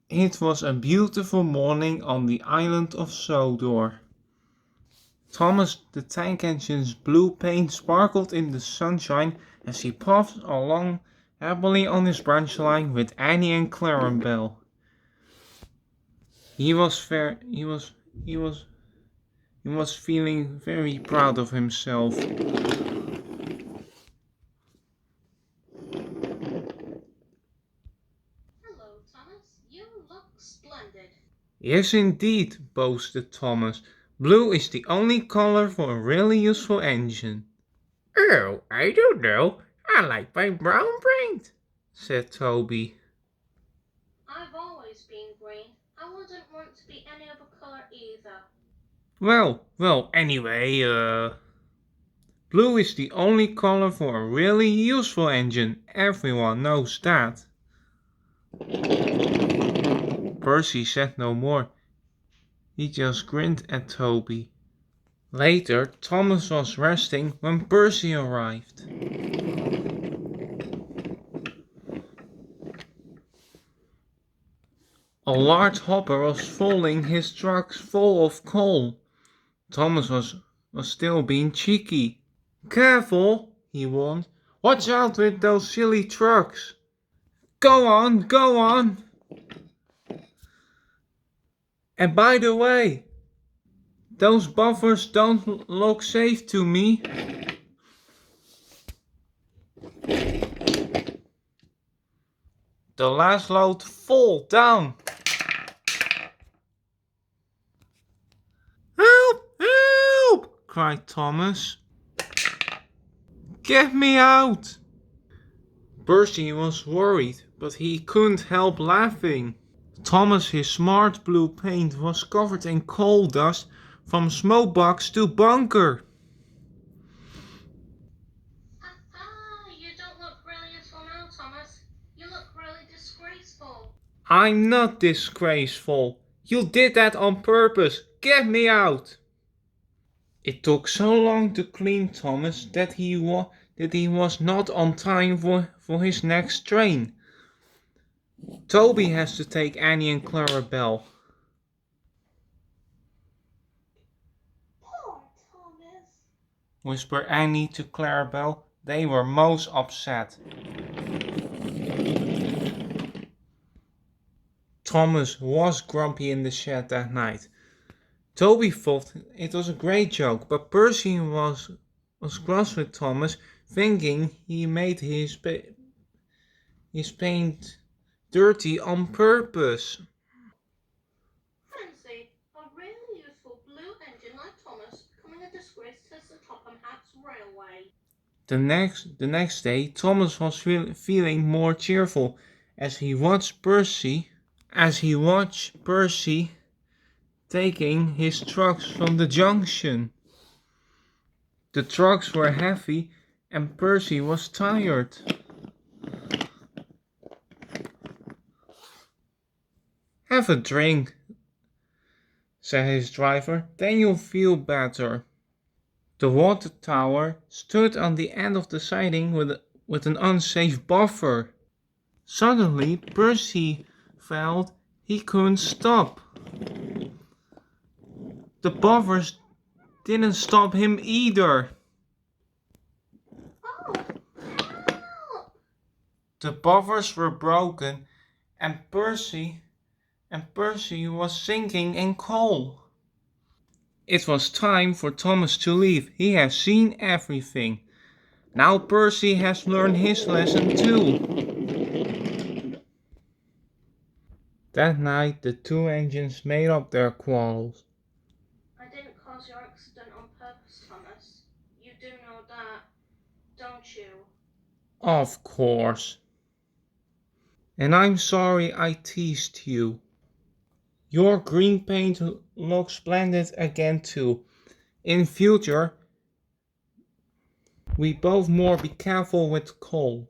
It was a beautiful morning on the island of Sodor. Thomas the tank engine's blue paint sparkled in the sunshine as he puffed along happily on his branch line with Annie and Clarabelle. He was feeling very proud of himself. Hello, Thomas. You look splendid. Yes, indeed, boasted Thomas. Blue is the only color for a really useful engine. Oh, I don't know. I like my brown paint, said Toby. I've always been green. I wouldn't want to be any other color either. Well, anyway, blue is the only color for a really useful engine. Everyone knows that. Percy said no more. He just grinned at Toby. Later, Thomas was resting when Percy arrived. A large hopper was filling his trucks full of coal. Thomas was still being cheeky. Careful, he warned. Watch out with those silly trucks. Go on, go on. And by the way, those buffers don't look safe to me. The last load fall down. Help! Help! Cried Thomas. Get me out! Percy was worried, but he couldn't help laughing. Thomas, his smart blue paint was covered in coal dust from smoke box to bunker. You don't look really useful now, Thomas. You look really disgraceful. I'm not disgraceful. You did that on purpose. Get me out! It took so long to clean Thomas that he was not on time for his next train. Toby has to take Annie and Clarabelle. Poor Thomas, Whispered Annie to Clarabelle. They were most upset. Thomas was grumpy in the shed that night. Toby thought it was a great joke, but Percy was cross with Thomas, thinking he made his paint dirty on purpose. Fancy a really useful blue engine like Thomas becoming a disgrace to the Teaganm railway. The next day, Thomas was feeling more cheerful as he watched Percy taking his trucks from the junction. The trucks were heavy and Percy was tired. Have a drink, said his driver, then you'll feel better. The water tower stood on the end of the siding with an unsafe buffer. Suddenly, Percy felt he couldn't stop. The buffers didn't stop him either. Oh, help! The buffers were broken and Percy was sinking in coal. It was time for Thomas to leave. He has seen everything. Now Percy has learned his lesson too. That night the two engines made up their quarrels. I didn't cause your accident on purpose, Thomas. You do know that, don't you? Of course. And I'm sorry I teased you. Your green paint looks splendid again too. In future, we both more be careful with coal.